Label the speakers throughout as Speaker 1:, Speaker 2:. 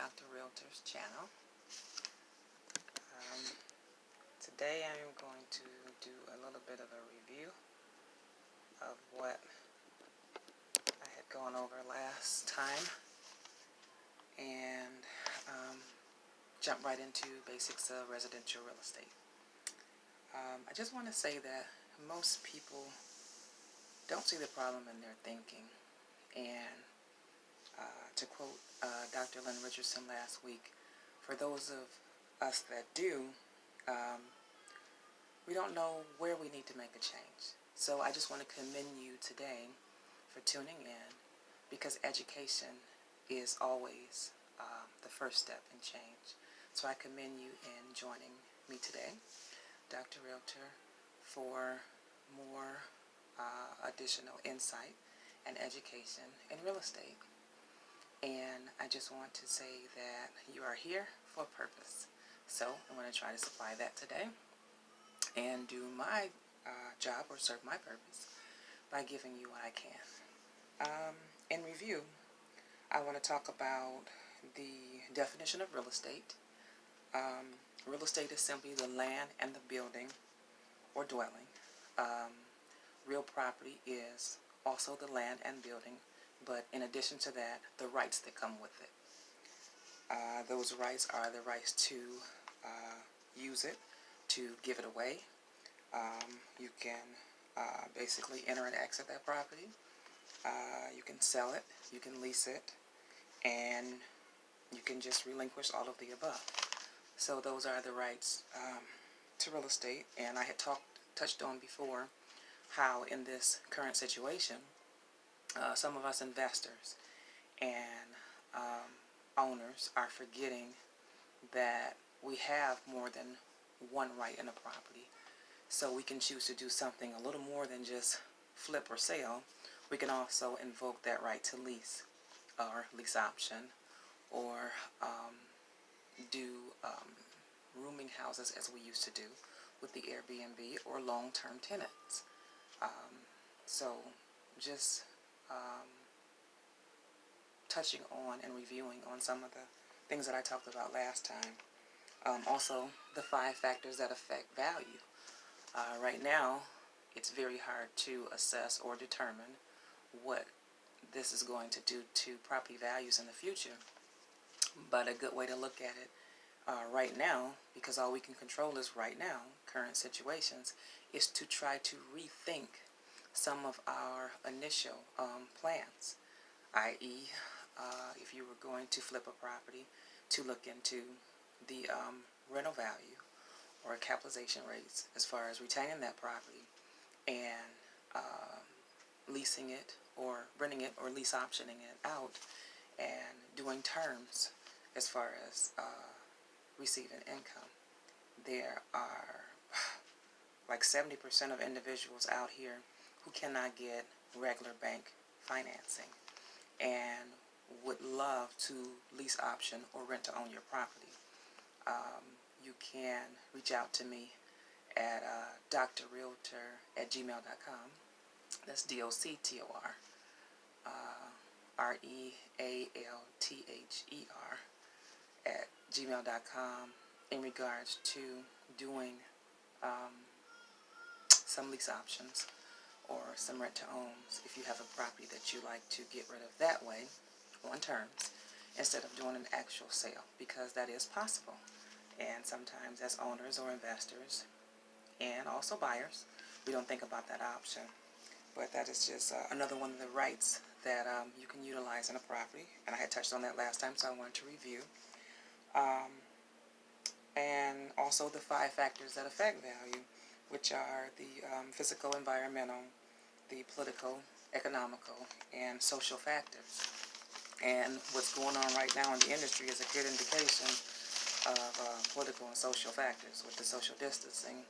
Speaker 1: Dr. Realtor's channel. Today I'm going to do a little bit of a review of what I had gone over last time and jump right into basics of residential real estate. I just want to say that most people don't see the problem in their thinking, and to quote Dr. Lynn Richardson last week, for those of us that do, we don't know where we need to make a change. So I just want to commend you today for tuning in, because education is always the first step in change. So I commend you in joining me today, Dr. Realtor, for more additional insight and education in real estate. And I just want to say that you are here for a purpose. So I'm going to try to supply that today and do my job, or serve my purpose, by giving you what I can. In review, I want to talk about the definition of real estate. Real estate is simply the land and the building or dwelling. Real property is also the land and building, but in addition to that, the rights that come with it. Those rights are the rights to use it, to give it away. You can basically enter and exit that property. You can sell it, you can lease it, and you can just relinquish all of the above. So those are the rights to real estate. And I had touched on before how in this current situation, some of us investors and owners are forgetting that we have more than one right in a property. So we can choose to do something a little more than just flip or sell. We can also invoke that right to lease, or lease option, or do rooming houses as we used to do with the Airbnb, or long-term tenants. So just touching on and reviewing on some of the things that I talked about last time. Also, the 5 factors that affect value. Right now, it's very hard to assess or determine what this is going to do to property values in the future. But a good way to look at it right now, because all we can control is right now, current situations, is to try to rethink some of our initial plans, i.e., if you were going to flip a property, to look into the rental value or capitalization rates as far as retaining that property and leasing it, or renting it, or lease optioning it out, and doing terms as far as receiving income. There are like 70% of individuals out here who cannot get regular bank financing and would love to lease option or rent to own your property. You can reach out to me at drrealtor@gmail.com. That's DOCTOR, REALTHER @gmail.com, in regards to doing some lease options or some rent to owns, if you have a property that you like to get rid of that way on terms, instead of doing an actual sale, because that is possible. And sometimes as owners or investors, and also buyers, we don't think about that option. But that is just another one of the rights that you can utilize in a property. And I had touched on that last time, so I wanted to review. And also the 5 factors that affect value, which are the physical, environmental, the political, economical, and social factors. And what's going on right now in the industry is a good indication of political and social factors with the social distancing.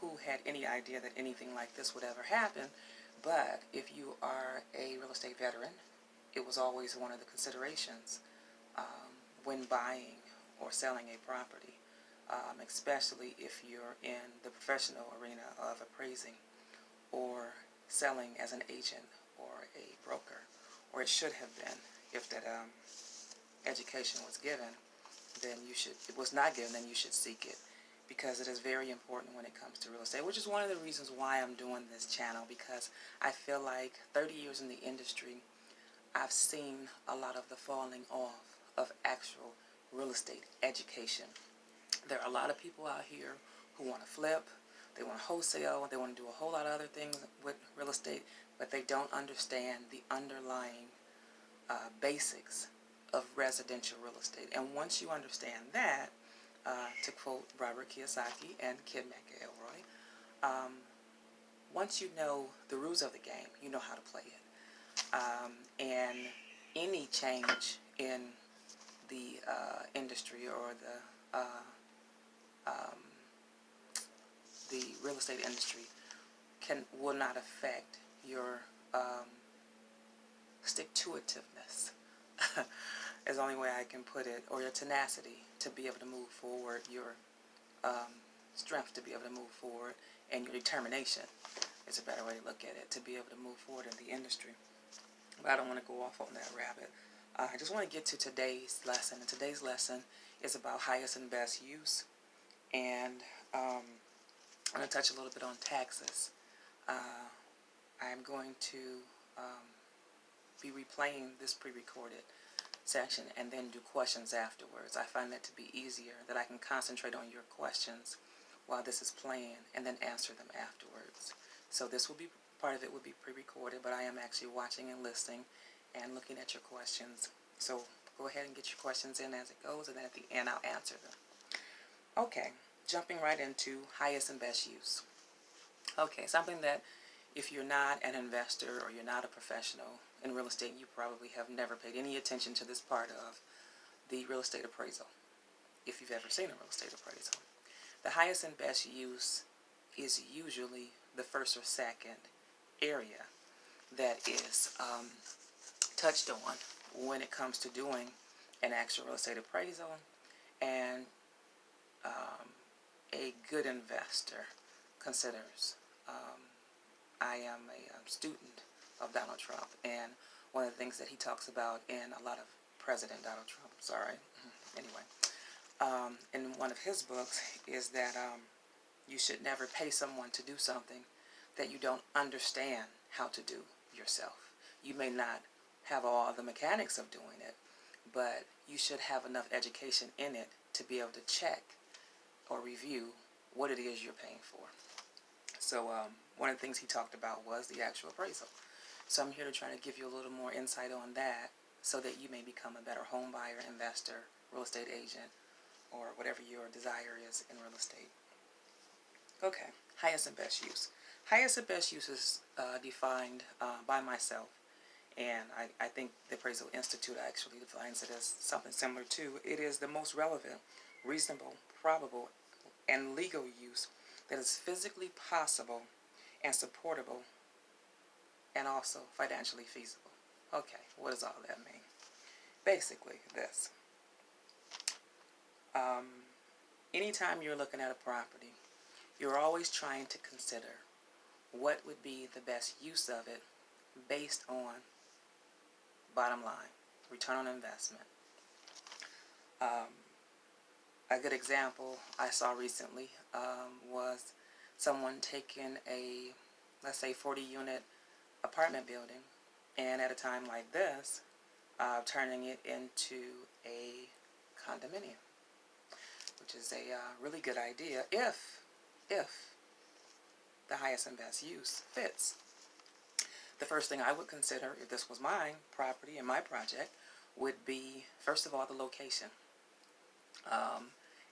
Speaker 1: Who had any idea that anything like this would ever happen? But if you are a real estate veteran, it was always one of the considerations when buying or selling a property, especially if you're in the professional arena of appraising or selling as an agent or a broker, or it should have been, if that education was given, then it was not given, then you should seek it, because it is very important when it comes to real estate, which is one of the reasons why I'm doing this channel, because I feel like 30 years in the industry, I've seen a lot of the falling off of actual real estate education. There are a lot of people out here who want to flip, they want to wholesale, they want to do a whole lot of other things with real estate, but they don't understand the underlying basics of residential real estate. And once you understand that, to quote Robert Kiyosaki and Kid McElroy, once you know the rules of the game, you know how to play it. And any change in the industry or the real estate industry will not affect your stick-to-itiveness is the only way I can put it, or your tenacity to be able to move forward, your strength to be able to move forward, and your determination is a better way to look at it, to be able to move forward in the industry. But I don't want to go off on that rabbit. I just want to get to today's lesson, and today's lesson is about highest and best use, and I'm going to touch a little bit on taxes. I'm going to be replaying this pre-recorded section and then do questions afterwards. I find that to be easier, that I can concentrate on your questions while this is playing and then answer them afterwards. So this will be, part of it will be pre-recorded, but I am actually watching and listening and looking at your questions. So go ahead and get your questions in as it goes, and then at the end I'll answer them. Okay, jumping right into highest and best use. Okay, something that if you're not an investor or you're not a professional in real estate, you probably have never paid any attention to this part of the real estate appraisal, if you've ever seen a real estate appraisal. The highest and best use is usually the first or second area that is touched on when it comes to doing an actual real estate appraisal, and a good investor considers. I am a student of Donald Trump, and one of the things that he talks about in a lot of President Donald Trump, in one of his books, is that you should never pay someone to do something that you don't understand how to do yourself. You may not have all the mechanics of doing it, but you should have enough education in it to be able to check or review what it is you're paying for. So one of the things he talked about was the actual appraisal. So I'm here to try to give you a little more insight on that so that you may become a better home buyer, investor, real estate agent, or whatever your desire is in real estate. Okay, highest and best use. Highest and best use is defined by myself, and I think the Appraisal Institute actually defines it as something similar too. It is the most relevant, reasonable, probable, and legal use that is physically possible and supportable and also financially feasible. Okay, what does all that mean? Basically this. Anytime you're looking at a property, you're always trying to consider what would be the best use of it based on bottom line, return on investment. A good example I saw recently was someone taking a, let's say, 40-unit apartment building, and at a time like this, turning it into a condominium, which is a really good idea if the highest and best use fits. The first thing I would consider, if this was my property and my project, would be, first of all, the location.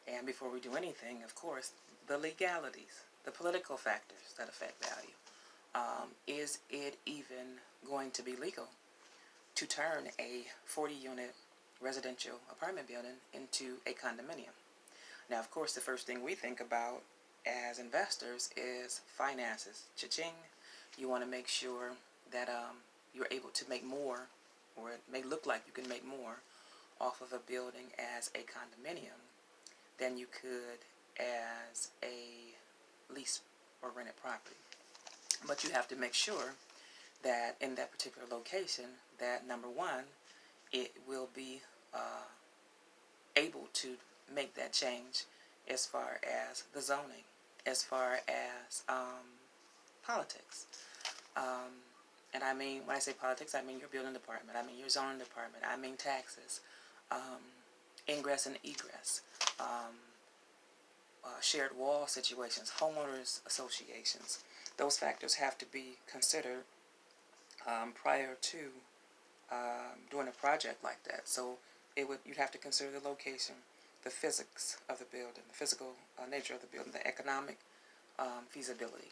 Speaker 1: And before we do anything, of course, the legalities, the political factors that affect value. Is it even going to be legal to turn a 40-unit residential apartment building into a condominium? Now, of course, the first thing we think about as investors is finances. Cha-ching. You want to make sure that you're able to make more, or it may look like you can make more off of a building as a condominium than you could as a lease or rented property. But you have to make sure that in that particular location, that number one, it will be able to make that change as far as the zoning, as far as politics. And I mean, when I say politics, I mean your building department, I mean your zoning department, I mean taxes, ingress and egress, shared wall situations, homeowners associations. Those factors have to be considered prior to doing a project like that. So you'd have to consider the location, the physics of the building, the physical nature of the building, the economic feasibility.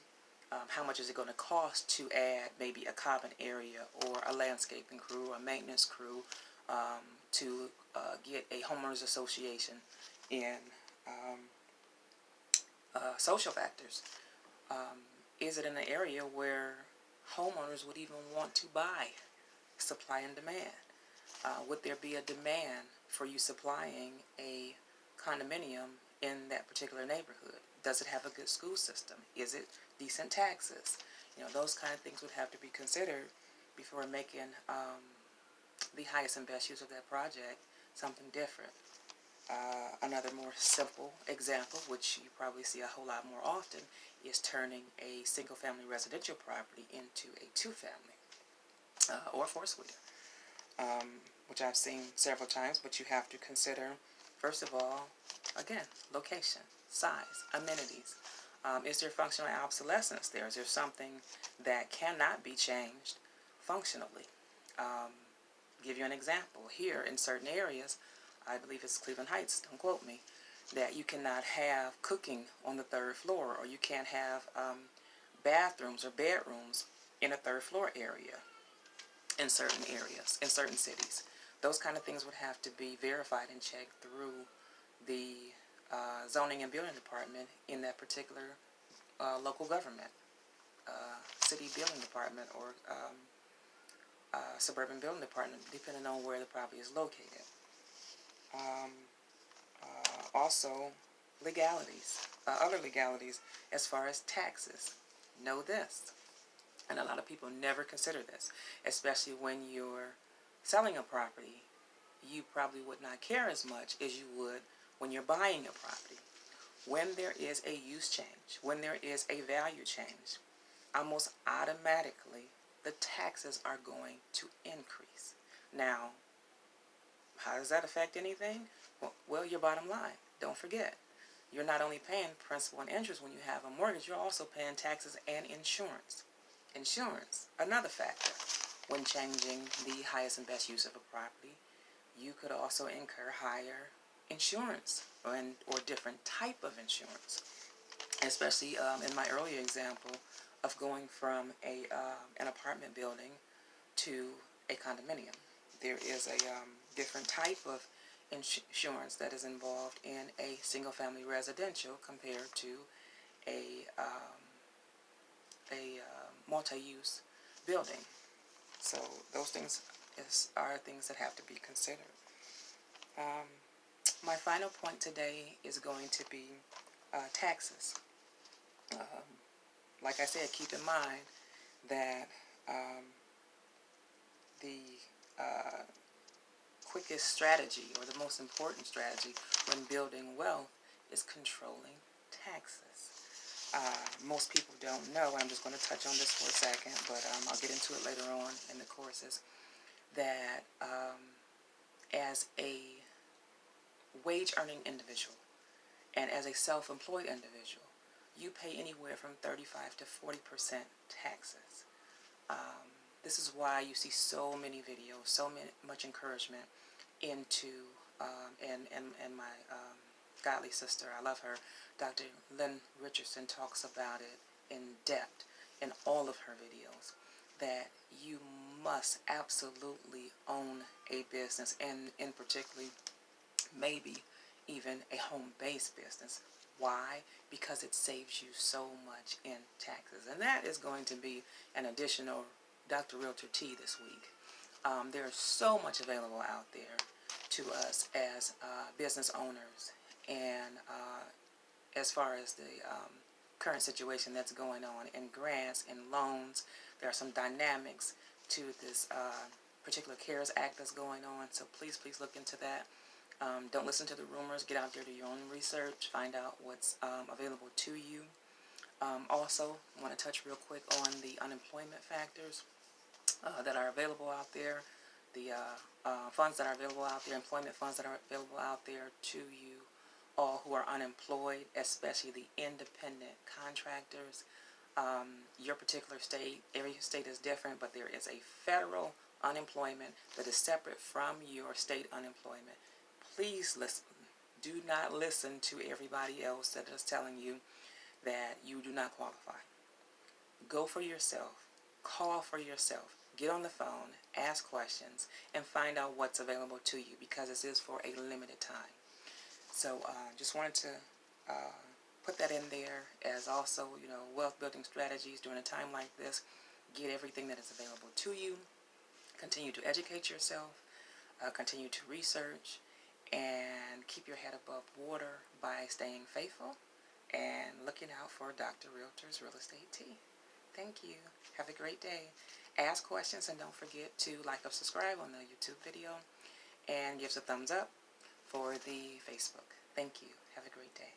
Speaker 1: How much is it going to cost to add maybe a common area or a landscaping crew or a maintenance crew to get a homeowners association in social factors. Is it in an area where homeowners would even want to buy? Supply and demand. Would there be a demand for you supplying a condominium in that particular neighborhood? Does it have a good school system? Is it decent taxes? You know, those kind of things would have to be considered before making the highest and best use of that project something different. Another more simple example, which you probably see a whole lot more often, is turning a single-family residential property into a two-family or four-suite, which I've seen several times, but you have to consider, first of all, again, location, size, amenities. Is there functional obsolescence there? Is there something that cannot be changed functionally? Give you an example. Here in certain areas, I believe it's Cleveland Heights, don't quote me, that you cannot have cooking on the third floor, or you can't have bathrooms or bedrooms in a third floor area in certain areas, in certain cities. Those kind of things would have to be verified and checked through the zoning and building department in that particular local government, city building department, or suburban building department, depending on where the property is located. Also, legalities, other legalities as far as taxes. Know this, and a lot of people never consider this, especially when you're selling a property. You probably would not care as much as you would when you're buying a property. When there is a use change, when there is a value change, almost automatically the taxes are going to increase. Now, how does that affect anything? Well, your bottom line. Don't forget, you're not only paying principal and interest when you have a mortgage, you're also paying taxes and insurance. Insurance, another factor. When changing the highest and best use of a property, you could also incur higher insurance or different type of insurance. Especially in my earlier example of going from an apartment building to a condominium. There is a different type of insurance that is involved in a single-family residential compared to a multi-use building. So those things are things that have to be considered. My final point today is going to be taxes. Like I said, keep in mind that the quickest strategy, or the most important strategy when building wealth, is controlling taxes. Most people don't know, I'm just going to touch on this for a second, but I'll get into it later on in the courses, that as a wage-earning individual and as a self-employed individual, you pay anywhere from 35 to 40% taxes. This is why you see so many videos, much encouragement into, and my godly sister, I love her, Dr. Lynn Richardson, talks about it in depth in all of her videos, that you must absolutely own a business, and in particular, maybe even a home-based business. Why? Because it saves you so much in taxes. And that is going to be an additional Dr. Realtor T this week. There's so much available out there to us as business owners, and as far as the current situation that's going on in grants and loans, there are some dynamics to this particular CARES Act that's going on. So please look into that. Don't listen to the rumors. Get out there, do your own research, find out what's available to you. Also, I want to touch real quick on the unemployment factors that are available out there, the funds that are available out there, employment funds that are available out there to you all who are unemployed, especially the independent contractors. Your particular state, every state is different, but there is a federal unemployment that is separate from your state unemployment. Please listen. Do not listen to everybody else that is telling you that you do not qualify. Go for yourself. Call for yourself. Get on the phone, ask questions, and find out what's available to you, because this is for a limited time. So just wanted to put that in there as also, wealth building strategies during a time like this. Get everything that is available to you. Continue to educate yourself. Continue to research. And keep your head above water by staying faithful and looking out for Dr. Realtor's Real Estate Tea. Thank you. Have a great day. Ask questions, and don't forget to like or subscribe on the YouTube video and give us a thumbs up for the Facebook. Thank you. Have a great day.